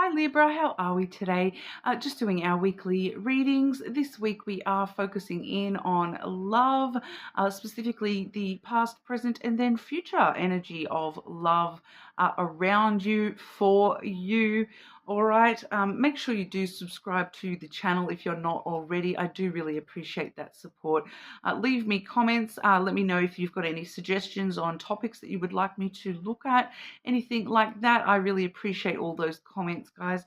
Hi Libra, how are we today? Just doing our weekly readings. This week we are focusing in on love, specifically the past, present, and then future energy of love around you, for you. All right, make sure you do subscribe to the channel if you're not already. I do really appreciate that support. Leave me comments. Let me know if you've got any suggestions on topics that you would like me to look at, anything like that. I really appreciate all those comments, guys.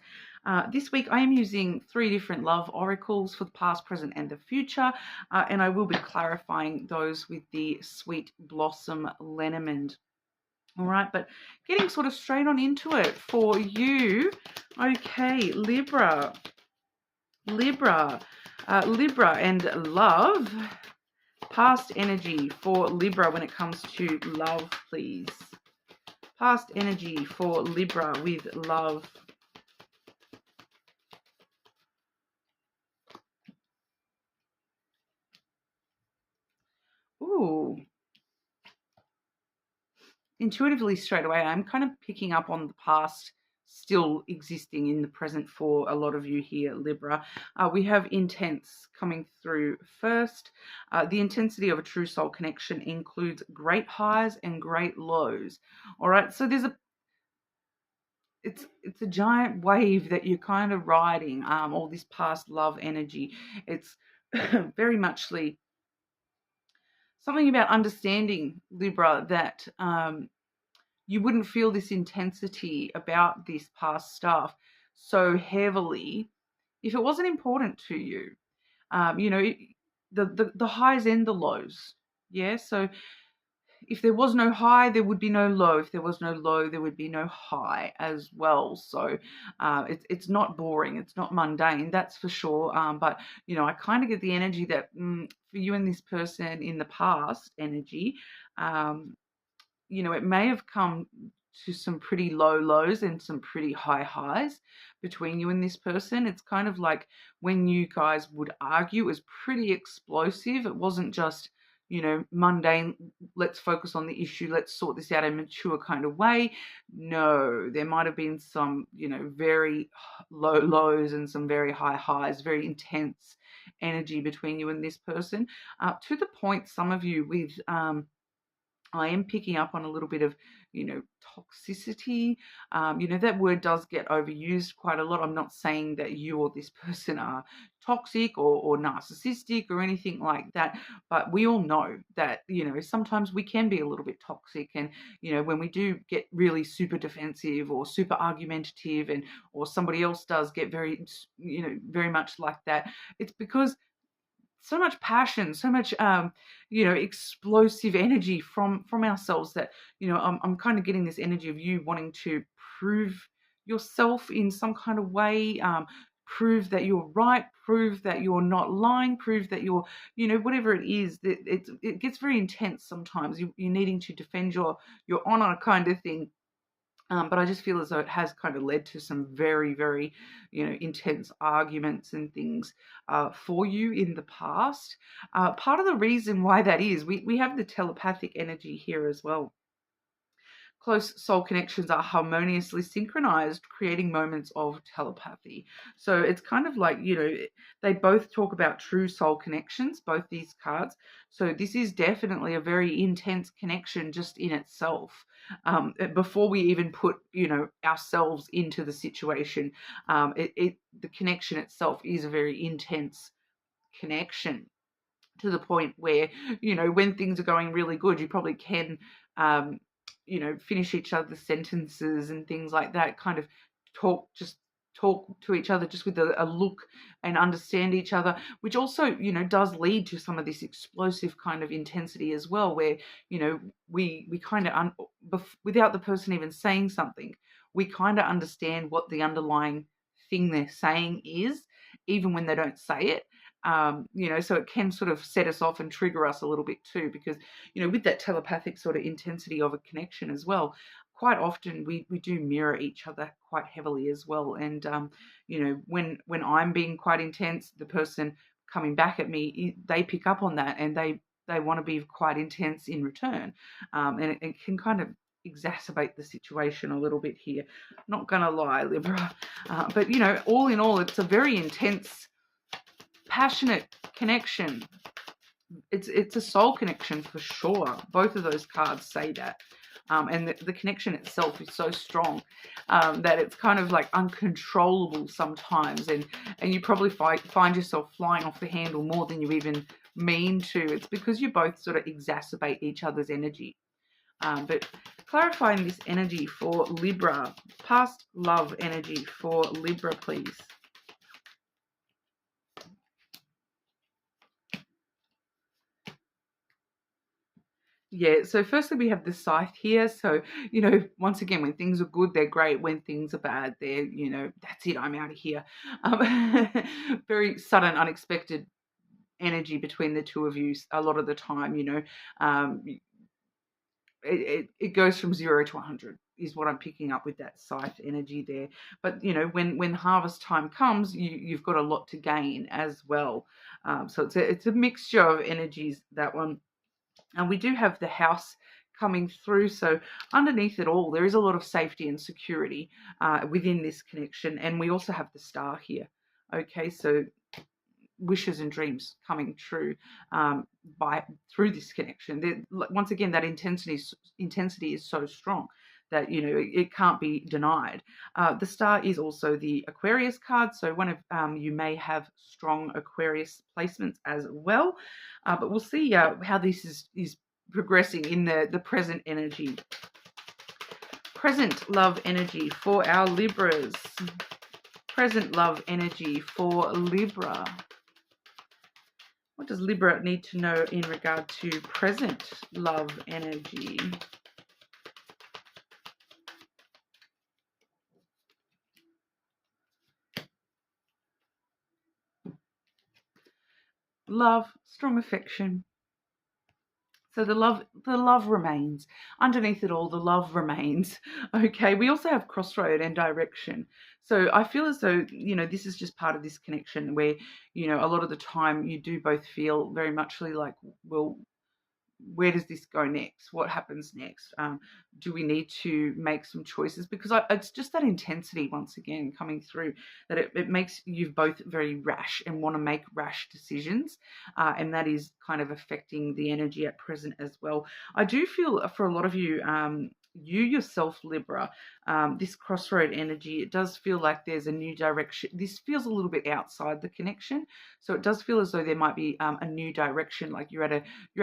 This week I am using 3 different love oracles for the past, present, and the future, and I will be clarifying those with the Sweet Blossom Lenormand. All right, but getting sort of straight on into it for you. Okay, Libra and love. Past energy for Libra when it comes to love, please. Past energy for Libra with love. Ooh. Intuitively straight away, I'm kind of picking up on the past still existing in the present for a lot of you here, Libra. We have intense coming through first. The intensity of a true soul connection includes great highs and great lows. All right, so it's a giant wave that you're kind of riding, all this past love energy. It's very muchly something about understanding, Libra, that you wouldn't feel this intensity about this past stuff so heavily if it wasn't important to you. The highs and the lows. Yeah, so if there was no high, there would be no low. If there was no low, there would be no high as well. So it's not boring. It's not mundane, that's for sure. But, I kind of get the energy that for you and this person in the past energy, it may have come to some pretty low lows and some pretty high highs between you and this person. It's kind of like when you guys would argue, it was pretty explosive. It wasn't just, mundane, let's focus on the issue, let's sort this out in a mature kind of way. No, there might have been some, very low lows and some very high highs, very intense energy between you and this person, to the point some of you with I am picking up on a little bit of, toxicity. That word does get overused quite a lot. I'm not saying that you or this person are toxic or narcissistic or anything like that, but we all know that, sometimes we can be a little bit toxic. And, when we do get really super defensive or super argumentative or somebody else does get very, very much like that, it's because so much passion, so much explosive energy from ourselves that I'm kind of getting this energy of you wanting to prove yourself in some kind of way, prove that you're right, prove that you're not lying, prove that you're whatever it is. That it gets very intense sometimes. You're needing to defend your honor kind of thing. But I just feel as though it has kind of led to some very, very, intense arguments and things for you in the past. Part of the reason why that is, we have the telepathic energy here as well. Close soul connections are harmoniously synchronized, creating moments of telepathy. So it's kind of like, they both talk about true soul connections, both these cards. So this is definitely a very intense connection just in itself. Before we even put, ourselves into the situation, the connection itself is a very intense connection, to the point where, when things are going really good, you probably can, finish each other's sentences and things like that, kind of talk to each other just with a look and understand each other, which also, does lead to some of this explosive kind of intensity as well, where, we kind of, without the person even saying something, we kind of understand what the underlying thing they're saying is, even when they don't say it. So it can sort of set us off and trigger us a little bit too, because, with that telepathic sort of intensity of a connection as well, quite often we do mirror each other quite heavily as well. And, when I'm being quite intense, the person coming back at me, they pick up on that and they want to be quite intense in return. And it can kind of exacerbate the situation a little bit here. Not gonna lie, Libra, but you know, all in all, it's a very intense, passionate connection. It's a soul connection for sure. Both of those cards say that. And the connection itself is so strong that it's kind of like uncontrollable sometimes, and you probably find yourself flying off the handle more than you even mean to. It's because you both sort of exacerbate each other's energy. But clarifying this energy for Libra, past love energy for Libra, please. Yeah, so firstly we have the scythe here. So, you know, once again, when things are good, they're great. When things are bad, they're, you know, that's it, I'm out of here. Very sudden, unexpected energy between the two of you a lot of the time, you know. It goes from 0 to 100 is what I'm picking up with that scythe energy there. But, you know, when harvest time comes, you've got a lot to gain as well. So it's a mixture of energies, that one. And we do have the house coming through. So underneath it all, there is a lot of safety and security within this connection. And we also have the star here. Okay, so wishes and dreams coming true through this connection. Once again, that intensity is so strong that, you know, it can't be denied. The star is also the Aquarius card, so one of you may have strong Aquarius placements as well. But we'll see how this is progressing in the present energy. Present love energy for our Libras. Present love energy for Libra. What does Libra need to know in regard to present love energy? Love, strong affection. So the love remains. Underneath it all, the love remains. Okay, we also have crossroad and direction. So I feel as though, you know, this is just part of this connection where, you know, a lot of the time you do both feel very much like, well, where does this go next? What happens next? Do we need to make some choices? Because it's just that intensity, once again, coming through, that it makes you both very rash and want to make rash decisions. And that is kind of affecting the energy at present as well. I do feel for a lot of you, you yourself, Libra, this crossroad energy, it does feel like there's a new direction. This feels a little bit outside the connection. So it does feel as though there might be a new direction, like you're at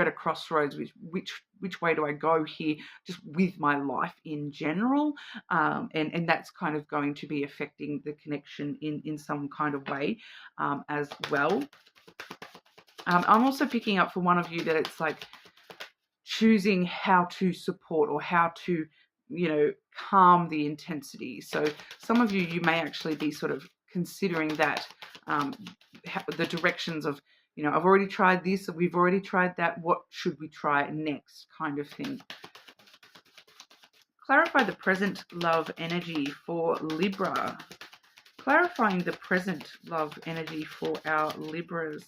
a crossroads. Which way do I go here, just with my life in general, and that's kind of going to be affecting the connection in some kind of way as well. I'm also picking up for one of you that it's like choosing how to support or how to, you know, calm the intensity. So some of you may actually be sort of considering that, the directions of, you know, I've already tried this, we've already tried that, what should we try next, kind of thing. Clarify the present love energy for Libra. Clarifying the present love energy for our Libras.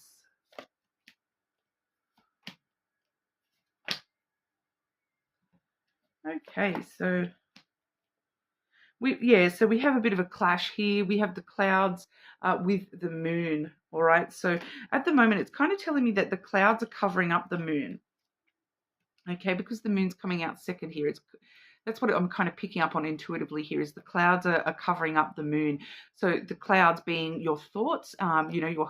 Okay, so we have a bit of a clash here. We have the clouds with the moon. All right, so at the moment, it's kind of telling me that the clouds are covering up the moon. Okay, because the moon's coming out second here. That's what I'm kind of picking up on intuitively here, is the clouds are covering up the moon. So the clouds being your thoughts, you know,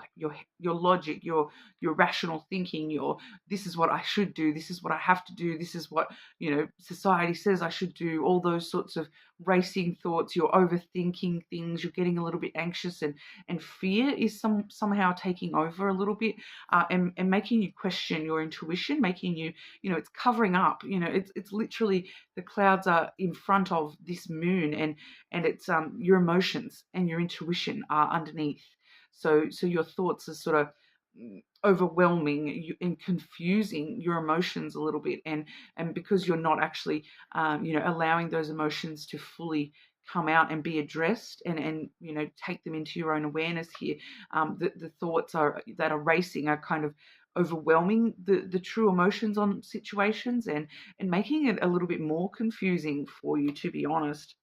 your logic, your rational thinking, this is what I should do, this is what I have to do, this is what, you know, society says I should do, all those sorts of racing thoughts. You're overthinking things, you're getting a little bit anxious, and fear is somehow taking over a little bit, and making you question your intuition, making you, you know, it's covering up, you know, it's literally the clouds are in front of this moon, and it's your emotions and your intuition are underneath. So your thoughts are sort of overwhelming you and confusing your emotions a little bit, and because you're not actually you know, allowing those emotions to fully come out and be addressed, and you know, take them into your own awareness here. The thoughts that are racing are kind of overwhelming the true emotions on situations and making it a little bit more confusing for you, to be honest.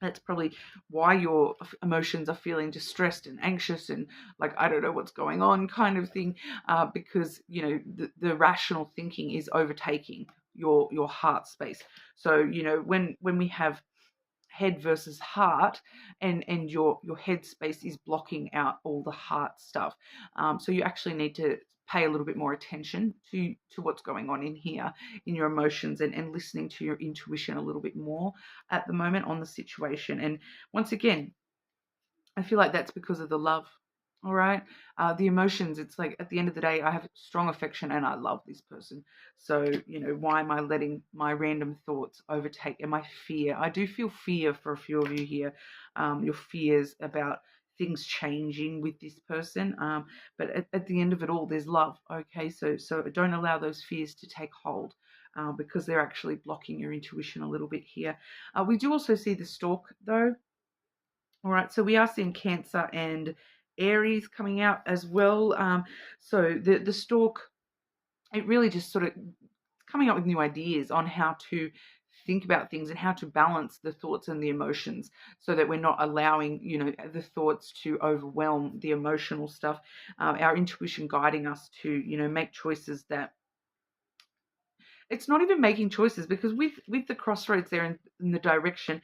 That's probably why your emotions are feeling distressed and anxious and like, I don't know what's going on kind of thing, because, you know, the rational thinking is overtaking your heart space. So, you know, when we have head versus heart, and your head space is blocking out all the heart stuff, so you actually need to pay a little bit more attention to what's going on in here in your emotions, and listening to your intuition a little bit more at the moment on the situation. And once again, I feel like that's because of the love. All right. The emotions, it's like at the end of the day, I have strong affection and I love this person. So, you know, why am I letting my random thoughts overtake and my fear? I do feel fear for a few of you here, your fears about things changing with this person. But at the end of it all, there's love. Okay. So don't allow those fears to take hold. Because they're actually blocking your intuition a little bit here. We do also see the stork, though. All right, so we are seeing Cancer and Aries coming out as well. So the stork, it really just sort of coming up with new ideas on how to think about things and how to balance the thoughts and the emotions, so that we're not allowing, you know, the thoughts to overwhelm the emotional stuff. Our intuition guiding us to, you know, make choices that, it's not even making choices, because with the crossroads there in the direction,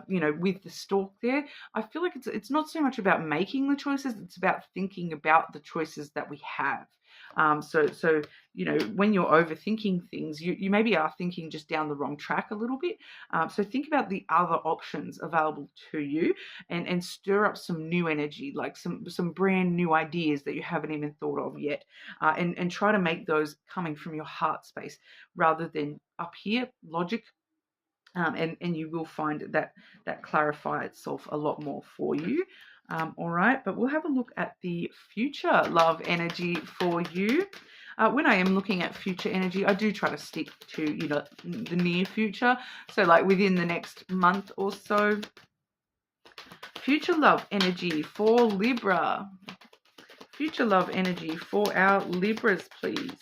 you know, with the stork there, I feel like it's not so much about making the choices, it's about thinking about the choices that we have. So you know, when you're overthinking things, you maybe are thinking just down the wrong track a little bit. So think about the other options available to you, and stir up some new energy, like some brand new ideas that you haven't even thought of yet, and try to make those coming from your heart space rather than up here, logic. And you will find that clarify itself a lot more for you. All right, but we'll have a look at the future love energy for you. When I am looking at future energy, I do try to stick to, you know, the near future. So like within the next month or so. Future love energy for Libra. Future love energy for our Libras, please.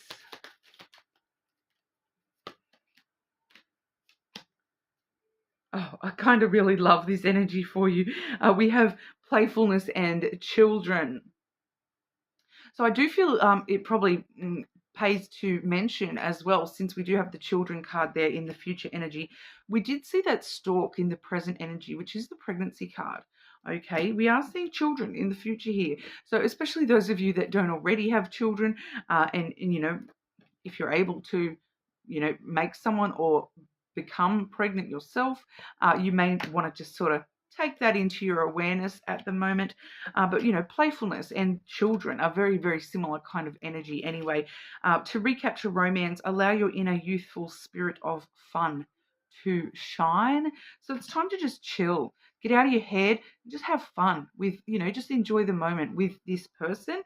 Oh, I kind of really love this energy for you. We have playfulness and children. So I do feel it probably pays to mention as well, since we do have the children card there in the future energy, we did see that stork in the present energy, which is the pregnancy card. Okay, we are seeing children in the future here. So especially those of you that don't already have children, and you know, if you're able to, you know, make someone or become pregnant yourself, you may want to just sort of take that into your awareness at the moment. But, you know, playfulness and children are very, very similar kind of energy anyway. To recapture romance, allow your inner youthful spirit of fun to shine. So it's time to just chill. Get out of your head, just have fun with, you know, just enjoy the moment with this person.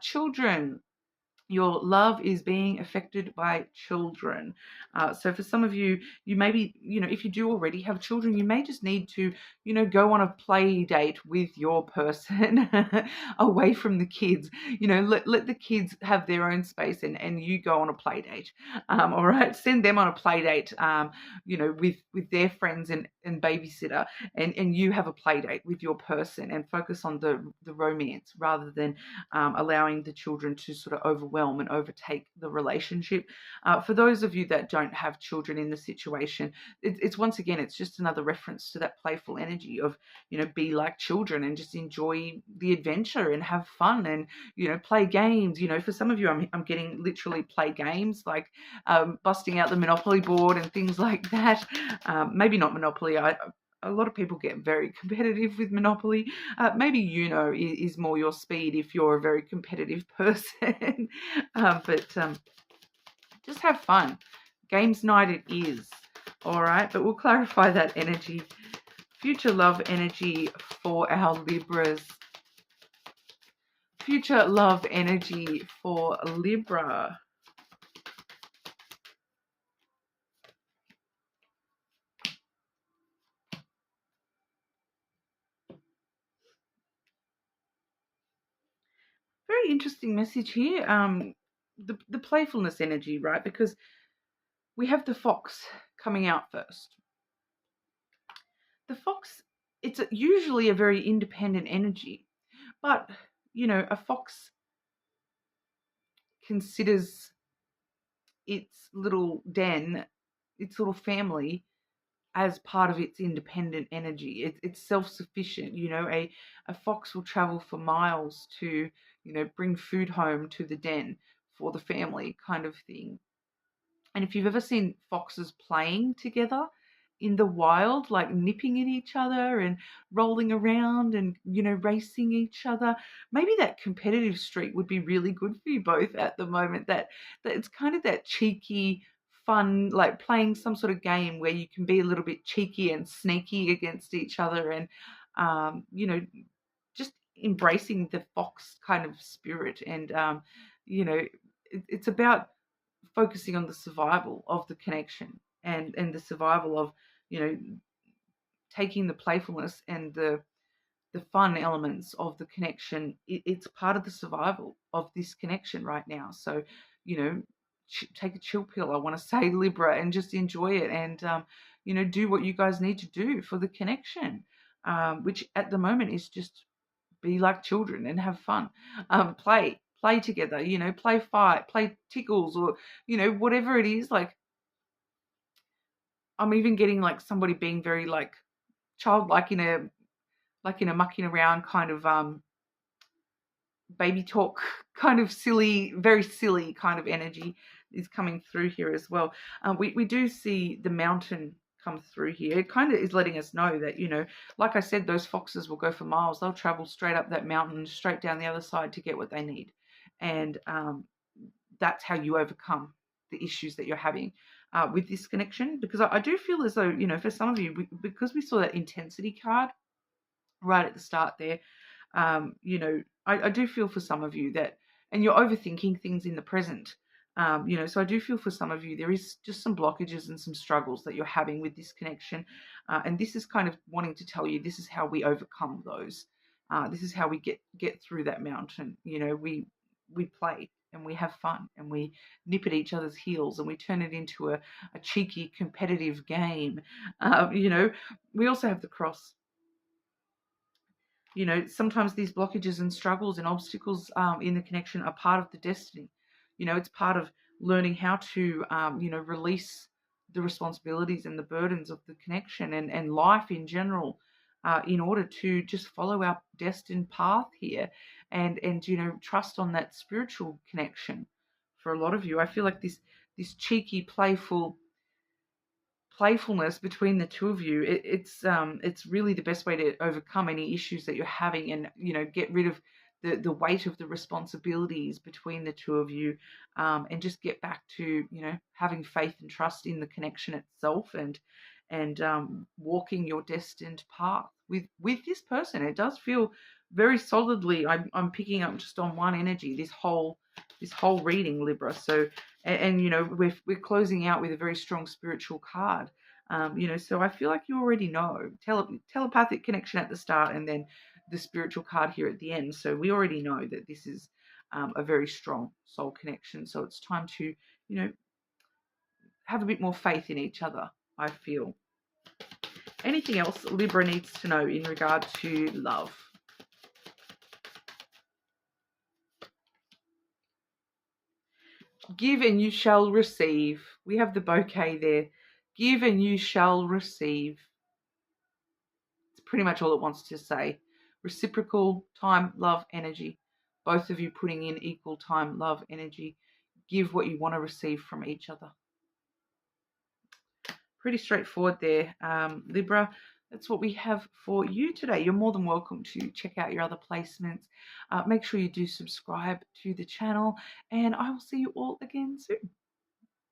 Children, your love is being affected by children. So for some of you, you maybe, you know, if you do already have children, you may just need to, you know, go on a play date with your person away from the kids. You know, let the kids have their own space, and you go on a play date. All right, send them on a play date, you know, with their friends and babysitter, and you have a play date with your person and focus on the romance rather than allowing the children to sort of overwhelm and overtake the relationship. For those of you that don't have children in the situation, it's once again, it's just another reference to that playful energy of, you know, be like children and just enjoy the adventure and have fun and, you know, play games. You know, for some of you, I'm getting literally play games like busting out the Monopoly board and things like that. Maybe not Monopoly. A lot of people get very competitive with Monopoly. Maybe Uno is more your speed if you're a very competitive person. But just have fun. Games night it is. All right, but we'll clarify that energy. Future love energy for our Libras. Future love energy for Libra. Very interesting message here. the playfulness energy, right? Because we have the fox coming out first. The fox, it's usually a very independent energy, but a fox considers its little den, its little family, as part of its independent energy. It's self-sufficient. A fox will travel for miles to, bring food home to the den for the family, kind of thing. And if you've ever seen foxes playing together in the wild, like nipping at each other and rolling around and, racing each other, maybe that competitive streak would be really good for you both at the moment. That it's kind of that cheeky, fun, like playing some sort of game where you can be a little bit cheeky and sneaky against each other and, just embracing the fox kind of spirit. And, it's about focusing on the survival of the connection and the survival of, you know, taking the playfulness and the fun elements of the connection. It's part of the survival of this connection right now. So, take a chill pill, I want to say, Libra, and just enjoy it and, do what you guys need to do for the connection, which at the moment is just be like children and have fun. Play together, play fight, play tickles, or, whatever it is. Like, I'm even getting like somebody being very like childlike in a mucking around kind of baby talk kind of silly, very silly kind of energy is coming through here as well. We do see the mountain come through here. It kind of is letting us know that, like I said, those foxes will go for miles. They'll travel straight up that mountain, straight down the other side to get what they need. And that's how you overcome the issues that you're having with this connection. Because I do feel as though, for some of you, because we saw that intensity card right at the start there, I do feel for some of you that, and you're overthinking things in the present. So I do feel for some of you there is just some blockages and some struggles that you're having with this connection, and this is kind of wanting to tell you this is how we overcome those. This is how we get through that mountain. We play and we have fun and we nip at each other's heels and we turn it into a cheeky competitive game. We also have the cross. Sometimes these blockages and struggles and obstacles in the connection are part of the destiny. It's part of learning how to, release the responsibilities and the burdens of the connection and life in general, in order to just follow our destined path here and trust on that spiritual connection. For a lot of you, I feel like this cheeky, playfulness between the two of you, it's really the best way to overcome any issues that you're having and get rid of the weight of the responsibilities between the two of you, and just get back to having faith and trust in the connection itself and walking your destined path with this person. It does feel very solidly, I'm picking up just on one energy this whole reading, Libra. So and we're closing out with a very strong spiritual card. So I feel like you already know telepathic connection at the start and then the spiritual card here at the end. So we already know that this is a very strong soul connection. So it's time to have a bit more faith in each other, I feel. Anything else Libra needs to know in regard to love? Give and you shall receive. We have the bouquet there. Give and you shall receive. It's pretty much all it wants to say. Reciprocal time, love, energy. Both of you putting in equal time, love, energy. Give what you want to receive from each other. Pretty straightforward there, Libra. That's what we have for you today. You're more than welcome to check out your other placements. Make sure you do subscribe to the channel, and I will see you all again soon.